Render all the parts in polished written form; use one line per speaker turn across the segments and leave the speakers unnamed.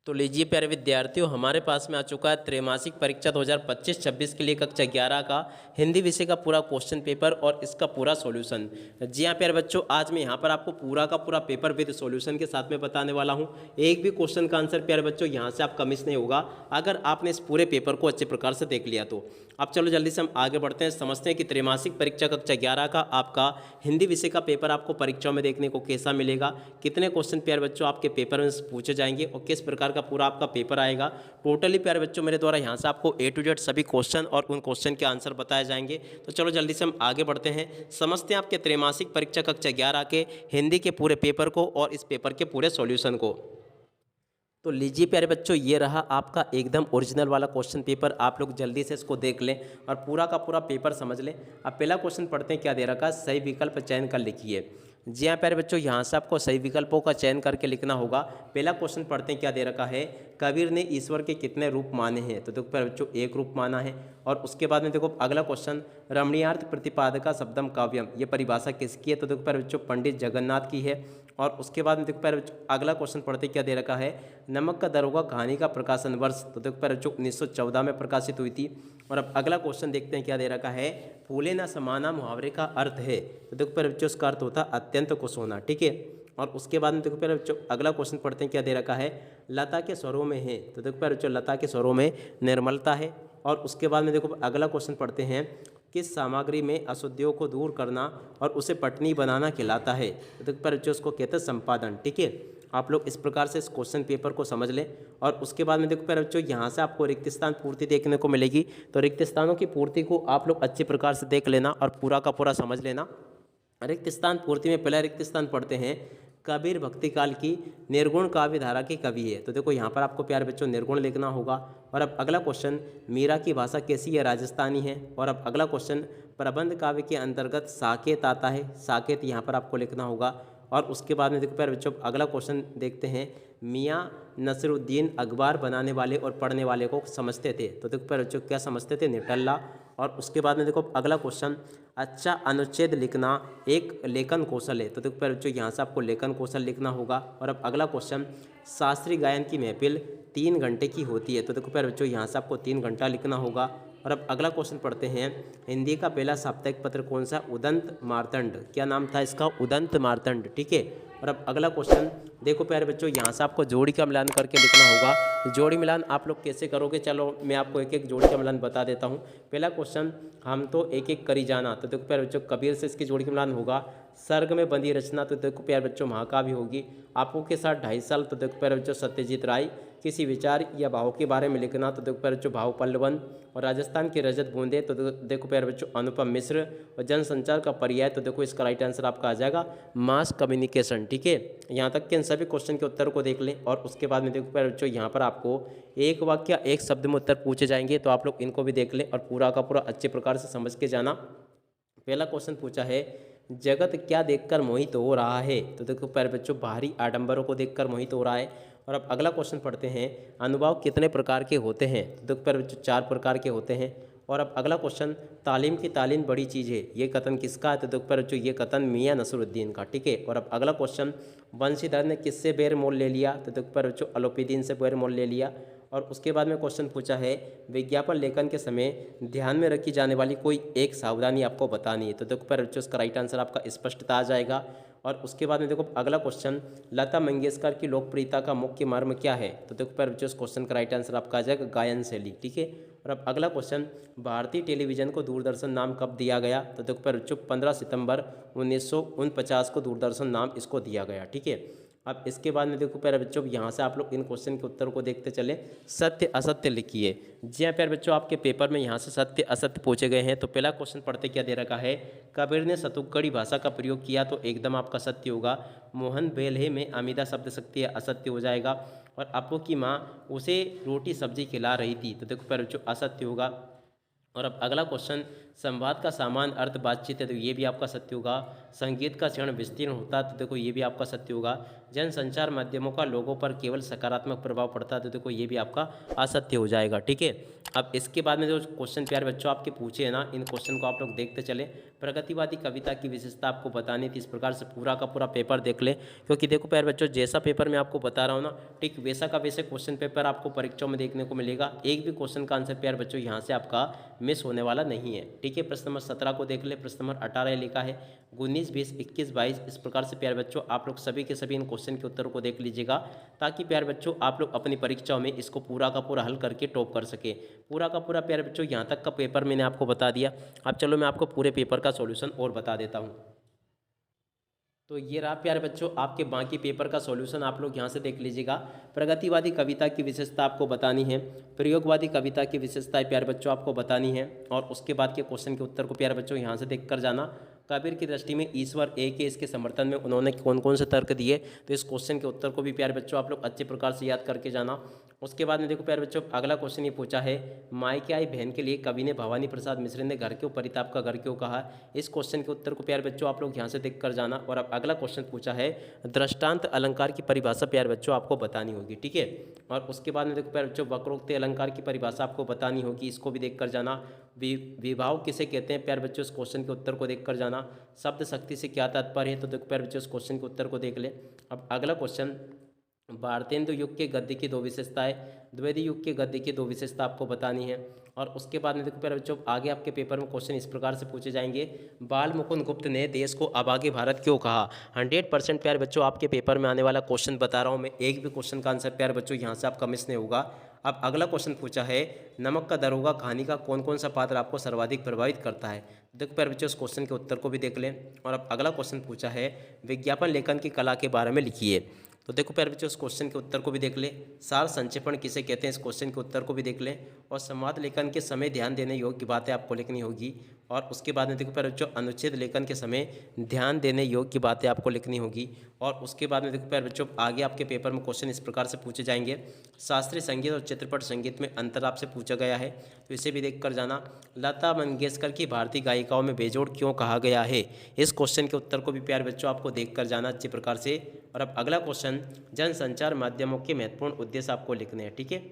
तो लीजिए प्यारे विद्यार्थियों, हमारे पास में आ चुका है त्रैमासिक परीक्षा 2025-26 के लिए कक्षा 11 का हिंदी विषय का पूरा क्वेश्चन पेपर और इसका पूरा सॉल्यूशन। जी हाँ प्यारे बच्चों, आज मैं यहाँ पर आपको पूरा का पूरा पेपर विद सॉल्यूशन के साथ में बताने वाला हूँ। एक भी क्वेश्चन का आंसर प्यारे बच्चों यहाँ से आपका मिस नहीं होगा अगर आपने इस पूरे पेपर को अच्छे प्रकार से देख लिया तो। अब चलो जल्दी से हम आगे बढ़ते हैं, समझते हैं कि त्रैमासिक परीक्षा कक्षा 11 का आपका हिंदी विषय का पेपर आपको परीक्षाओं में देखने को कैसा मिलेगा, कितने क्वेश्चन प्यारे बच्चों आपके पेपर में पूछे जाएंगे और किस प्रकार का पूरा आपका पेपर आएगा। टोटली प्यारे बच्चों मेरे द्वारा यहाँ से आपको A to Z सभी क्वेश्चन और उन क्वेश्चन के आंसर बताए जाएंगे। तो चलो जल्दी से हम आगे बढ़ते हैं, समझते हैं आपके त्रैमासिक परीक्षा कक्षा 11 के हिंदी के पूरे पेपर को और इस पेपर के पूरे सॉल्यूशन को। तो लीजिए प्यारे बच्चों, ये रहा आपका एकदम ओरिजिनल वाला क्वेश्चन पेपर। आप लोग जल्दी से इसको देख लें और पूरा का पूरा पेपर समझ लें। अब पहला क्वेश्चन पढ़ते हैं, क्या दे रखा है, सही विकल्प चयन कर लिखिए। जी हाँ प्यारे बच्चों, यहाँ से आपको सही विकल्पों का चयन करके लिखना होगा। पहला क्वेश्चन पढ़ते हैं, क्या दे रखा है, कबीर ने ईश्वर के कितने रूप माने हैं। तो देखो प्यारे बच्चों, एक रूप माना है। और उसके बाद में देखो अगला क्वेश्चन, रमणीयार्थ प्रतिपादका शब्दम काव्यम, ये परिभाषा किसकी है। तो देखो प्यारे बच्चों, पंडित जगन्नाथ की है। और उसके बाद में देखो प्यारे बच्चों अगला क्वेश्चन पढ़ते क्या दे रखा है, नमक का दरोगा कहानी का प्रकाशन वर्ष। तो देखो प्यारे बच्चों 1914 में प्रकाशित हुई थी। और अब अगला क्वेश्चन देखते हैं, क्या दे रखा है, फूले न समाना मुहावरे का अर्थ है। तो देखो प्यारे बच्चों उसका अर्थ होता है अत्यंत खुश होना, ठीक है। और उसके बाद में देखो प्यारे बच्चों अगला क्वेश्चन पढ़ते हैं, क्या दे रखा है, लता के स्वरों में है। तो देखो प्यारे बच्चों लता के स्वरों में निर्मलता है। और उसके बाद में देखो अगला क्वेश्चन पढ़ते हैं, किस सामग्री में अशुद्धियों को दूर करना और उसे पटनी बनाना कहलाता है। तो देखो प्यारे बच्चों उसको कहते हैं संपादन, ठीक है। आप लोग इस प्रकार से इस क्वेश्चन पेपर को समझ लें। और उसके बाद में देखो प्यारे बच्चों यहाँ से आपको रिक्त स्थान पूर्ति देखने को मिलेगी। तो रिक्त स्थानों की पूर्ति को आप लोग अच्छे प्रकार से देख लेना और पूरा का पूरा समझ लेना। रिक्त स्थान पूर्ति में पहला रिक्त स्थान पढ़ते हैं, कबीर भक्ति काल की निर्गुण काव्य धारा के कवि है। तो देखो यहाँ पर आपको प्यारे बच्चों निर्गुण लिखना होगा। और अब अगला क्वेश्चन, मीरा की भाषा कैसी है, राजस्थानी है। और अब अगला क्वेश्चन, प्रबंध काव्य के अंतर्गत साकेत आता है, साकेत यहाँ पर आपको लिखना होगा। और उसके बाद में देखो प्यारे बच्चों अगला क्वेश्चन देखते हैं, मियाँ नसरुद्दीन अखबार बनाने वाले और पढ़ने वाले को समझते थे। तो देखो प्यारे बच्चों क्या समझते थे, निटल्ला। और उसके बाद में देखो अगला क्वेश्चन, अच्छा अनुच्छेद लिखना एक लेखन कौशल है। तो देखो प्यारे बच्चों यहाँ से आपको लेखन कौशल लिखना होगा। और अब अगला क्वेश्चन, शास्त्रीय गायन की महफिल 3 घंटे की होती है। तो देखो प्यारे बच्चों यहाँ से आपको 3 घंटा लिखना होगा। और अब अगला क्वेश्चन पढ़ते हैं, हिंदी का पहला साप्ताहिक पत्र कौन सा, उदंत मार्तंड। क्या नाम था इसका, उदंत मार्तंड, ठीक है। और अब अगला क्वेश्चन देखो प्यारे बच्चों, यहाँ से आपको जोड़ी का मिलान करके लिखना होगा। जोड़ी मिलान आप लोग कैसे करोगे, चलो मैं आपको एक एक जोड़ी का मिलान बता देता हूँ। पहला क्वेश्चन, हम तो एक एक करी जाना। तो देखो प्यारे बच्चों कबीर से इसकी जोड़ी का मिलान होगा। सर्ग में बंदी रचना, तो देखो प्यारे बच्चों महाकाव्य होगी। आपको के साथ 2.5 साल, तो देखो प्यारे बच्चों सत्यजीत राय। किसी विचार या भाव के बारे में लिखना, तो देखो प्यारे बच्चों भाव पल्लवन। और राजस्थान की रजत बूंदे, तो देखो प्यारे बच्चों अनुपम मिश्र। और जनसंचार का पर्याय, तो देखो इसका राइट आंसर आपका आ जाएगा मास कम्युनिकेशन, ठीक है। यहाँ तक के इन सभी क्वेश्चन के उत्तर को देख लें। और उसके बाद में देखो प्यारे बच्चों यहाँ पर आपको एक वाक्य एक शब्द में उत्तर पूछे जाएंगे, तो आप लोग इनको भी देख लें और पूरा का पूरा अच्छे प्रकार से समझ के जाना। पहला क्वेश्चन पूछा है, जगत क्या देखकर मोहित हो रहा है। तो देखो प्यारे बच्चों बाहरी आडंबरों को देखकर मोहित हो रहा है। और अब अगला क्वेश्चन पढ़ते हैं, अनुभाव कितने प्रकार के होते हैं। तो देखो प्यारे बच्चों 4 प्रकार के होते हैं। और अब अगला क्वेश्चन, तालीम की तालीम बड़ी चीज़ है, ये कथन किसका है। तो देखो प्यारे बच्चों ये कथन मियाँ नसरुद्दीन का, ठीक है। और अब अगला क्वेश्चन, बंशीधर ने किससे बैर मोल ले लिया। तो देखो प्यारे बच्चों अलोपीदीन से बैर मोल ले लिया। और उसके बाद में क्वेश्चन पूछा है, विज्ञापन लेखन के समय ध्यान में रखी जाने वाली कोई एक सावधानी आपको बतानी है। तो देखो प्यारे बच्चों इसका राइट आंसर आपका स्पष्टता आ जाएगा। और उसके बाद में देखो अगला क्वेश्चन, लता मंगेशकर की लोकप्रियता का मुख्य मर्म क्या है। तो देखो प्यारे बच्चों इस क्वेश्चन का राइट आंसर आपका आ जाएगा गायन शैली, ठीक है। और अब अगला क्वेश्चन, भारतीय टेलीविजन को दूरदर्शन नाम कब दिया गया। तो देखो प्यारे बच्चों 15 सितंबर 1949 को दूरदर्शन नाम इसको दिया गया, ठीक है। अब इसके बाद में देखो प्यारे बच्चों यहाँ से आप लोग इन क्वेश्चन के उत्तर को देखते चले, सत्य असत्य लिखिए। जी हाँ प्यारे बच्चों आपके पेपर में यहाँ से सत्य असत्य पूछे गए हैं। तो पहला क्वेश्चन पढ़ते क्या दे रखा है, कबीर ने शतुक्कड़ी भाषा का प्रयोग किया, तो एकदम आपका सत्य होगा। मोहन बेल्हे में अमीदा शब्द शक्ति है, असत्य हो जाएगा। और अपू की माँ उसे रोटी सब्जी खिला रही थी, तो देखो प्यारे बच्चों असत्य होगा। और अब अगला क्वेश्चन, संवाद का सामान्य अर्थ बातचीत है, तो ये भी आपका सत्य होगा। संगीत का चरण विस्तीर्ण होता है, तो देखो ये भी आपका सत्य होगा। जनसंचार माध्यमों का लोगों पर केवल सकारात्मक प्रभाव पड़ता है, तो देखो ये भी आपका असत्य हो जाएगा। ठीक है, अब इसके बाद में जो क्वेश्चन प्यारे बच्चों आपके पूछे हैं ना, इन क्वेश्चन को आप लोग देखते चले। प्रगतिवादी कविता की विशेषता आपको बतानी थी, इस प्रकार से पूरा का पूरा पेपर देख ले, क्योंकि देखो प्यारे बच्चों जैसा पेपर मैं आपको बता रहा हूँ ना, ठीक वैसा का वैसे क्वेश्चन पेपर आपको परीक्षाओं में देखने को मिलेगा। एक भी क्वेश्चन का आंसर प्यारे बच्चों यहाँ से आपका मिस होने वाला नहीं है। ठीक है, प्रश्न नंबर 17 को देख ले, प्रश्न नंबर 18 लिखा है 19, 20, 21, 22, इस प्रकार से प्यारे बच्चों आप लोग सभी के सभी इन क्वेश्चन के उत्तरों को देख लीजिएगा, ताकि प्यारे बच्चों आप लोग अपनी परीक्षाओं में इसको पूरा का पूरा हल करके टॉप कर सके। पूरा का पूरा प्यारे बच्चों यहाँ तक का पेपर मैंने आपको बता दिया। अब चलो मैं आपको पूरे पेपर का सॉल्यूशन और बता देता हूँ। तो ये रहा प्यारे बच्चों आपके बाकी पेपर का सॉल्यूशन, आप लोग यहाँ से देख लीजिएगा। प्रगतिवादी कविता की विशेषता आपको बतानी है, प्रयोगवादी कविता की विशेषताएं प्यारे बच्चों आपको बतानी है, और उसके बाद के क्वेश्चन के उत्तर को प्यारे बच्चों यहाँ से देख कर जाना। कबीर की दृष्टि में ईश्वर एक है, इसके समर्थन में उन्होंने कौन कौन से तर्क दिए, तो इस क्वेश्चन के उत्तर को भी प्यारे बच्चों आप लोग अच्छे प्रकार से याद करके जाना। उसके बाद में देखो प्यारे बच्चों अगला क्वेश्चन ये पूछा है, मायके आई बहन के लिए कवि ने भवानी प्रसाद मिश्र ने घर क्यों परिताप का घर क्यों कहा। इस क्वेश्चन के उत्तर को प्यारे बच्चों आप लोग यहाँ से देख कर जाना। और अब अगला क्वेश्चन पूछा है, दृष्टांत अलंकार की परिभाषा प्यारे बच्चों आपको बतानी होगी। ठीक है, और उसके बाद में देखो प्यारे बच्चों वक्रोक्ति अलंकार की परिभाषा आपको बतानी होगी, इसको भी देख कर जाना। विभाव किसे कहते हैं प्यारे बच्चों, इस क्वेश्चन के उत्तर को देख कर जाना। शब्द शक्ति से क्या तात्पर्य है, तो देखो प्यारे बच्चों इस क्वेश्चन के उत्तर को देख ले। अब अगला क्वेश्चन, भारतेंदु युग के गद्य की 2 विशेषताएं, द्विवेदी युग के गद्य की 2 विशेषता आपको बतानी है। और उसके बाद में देखो प्यारे बच्चों आगे आपके पेपर में क्वेश्चन इस प्रकार से पूछे जाएंगे, बाल मुकुंद गुप्त ने देश को अभागे भारत क्यों कहा। 100% प्यारे बच्चों आपके पेपर में आने वाला क्वेश्चन बता रहा हूँ मैं, एक भी क्वेश्चन का आंसर प्यारे बच्चों यहाँ से आपका मिस नहीं होगा। अब अगला क्वेश्चन पूछा है, नमक का दरोगा कहानी का कौन कौन सा पात्र आपको सर्वाधिक प्रभावित करता है। देखो प्यारे बच्चों इस क्वेश्चन के उत्तर को भी देख लें। और अब अगला क्वेश्चन पूछा है, विज्ञापन लेखन की कला के बारे में लिखिए। तो देखो प्यारे बच्चों इस क्वेश्चन के उत्तर को भी देख ले। सार संक्षेपण किसे कहते हैं, इस क्वेश्चन के उत्तर को भी देख लें। और संवाद लेखन के समय ध्यान देने योग्य बातें आपको लिखनी होगी। और उसके बाद में देखो प्यारे बच्चों अनुच्छेद लेखन के समय ध्यान देने योग्य बातें आपको लिखनी होगी। और उसके बाद में देखो प्यारे बच्चों आगे आपके पेपर में क्वेश्चन इस प्रकार से पूछे जाएंगे, शास्त्रीय संगीत और चित्रपट संगीत में अंतर आपसे पूछा गया है, तो इसे भी देख कर जाना। लता मंगेशकर की भारतीय गायिकाओं में बेजोड़ क्यों कहा गया है, इस क्वेश्चन के उत्तर को भी प्यारे बच्चों आपको देख कर जाना अच्छे प्रकार से। और अब अगला क्वेश्चन, जनसंचार माध्यमों के महत्वपूर्ण उद्देश्य आपको लिखने हैं। ठीक है,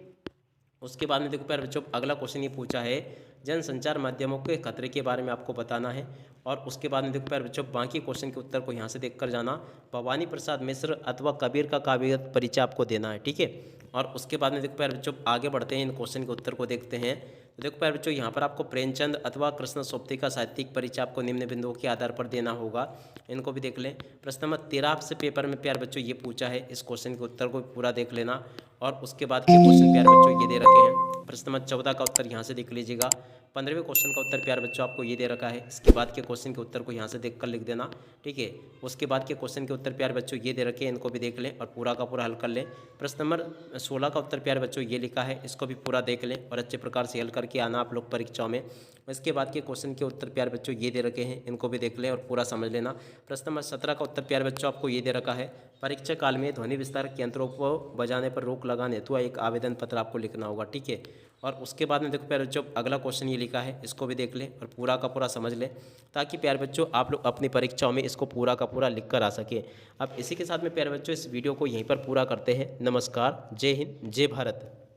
उसके बाद में देखो प्यारे बच्चों अगला क्वेश्चन ये पूछा है, जनसंचार माध्यमों के खतरे के बारे में आपको बताना है। और उसके बाद में देखो प्यारे बच्चों बाकी क्वेश्चन के उत्तर को यहाँ से देख कर जाना। भवानी प्रसाद मिश्र अथवा कबीर का काव्यगत परिचय आपको देना है। ठीक है, और उसके बाद में देखो प्यारे बच्चों आगे बढ़ते हैं, इन क्वेश्चन के उत्तर को देखते हैं। तो देखो प्यारे बच्चों यहाँ पर आपको प्रेमचंद अथवा कृष्ण सोप्ती का साहित्यिक परिचय आपको निम्न बिंदुओं के आधार पर देना होगा, इनको भी देख लें। प्रश्न नंबर 13 आपसे पेपर में प्यारे बच्चों ये पूछा है, इस क्वेश्चन के उत्तर को पूरा देख लेना। और उसके बाद के क्वेश्चन प्यारे बच्चों ये दे रखे हैं। प्रश्न नंबर 14 का उत्तर यहाँ से देख लीजिएगा। 15वें क्वेश्चन का उत्तर प्यारे बच्चों आपको ये दे रखा है, इसके बाद के क्वेश्चन के उत्तर को यहाँ से देख कर लिख देना। ठीक है, उसके बाद के क्वेश्चन के उत्तर प्यारे बच्चों ये दे रखे हैं, इनको भी देख लें और पूरा का पूरा हल कर लें। प्रश्न नंबर 16 का उत्तर प्यारे बच्चों ये लिखा है, इसको भी पूरा देख लें और अच्छे प्रकार से हल करके आना आप लोग परीक्षाओं में। इसके बाद के क्वेश्चन के उत्तर प्यारे बच्चों ये दे रखे हैं, इनको भी देख लें और पूरा समझ लेना। प्रश्न नंबर 17 का उत्तर प्यारे बच्चों आपको ये दे रखा है, परीक्षा काल में ध्वनि विस्तारक यंत्रों को बजाने पर रोक लगाने हेतु एक आवेदन पत्र आपको लिखना होगा। ठीक है, और उसके बाद में देखो प्यारे बच्चों अगला क्वेश्चन ये लिखा है, इसको भी देख लें और पूरा का पूरा समझ लें, ताकि प्यारे बच्चों आप लोग अपनी परीक्षाओं में इसको पूरा का पूरा लिख कर आ सके। अब इसी के साथ में प्यारे बच्चों इस वीडियो को यहीं पर पूरा करते हैं। नमस्कार, जय हिंद, जय भारत।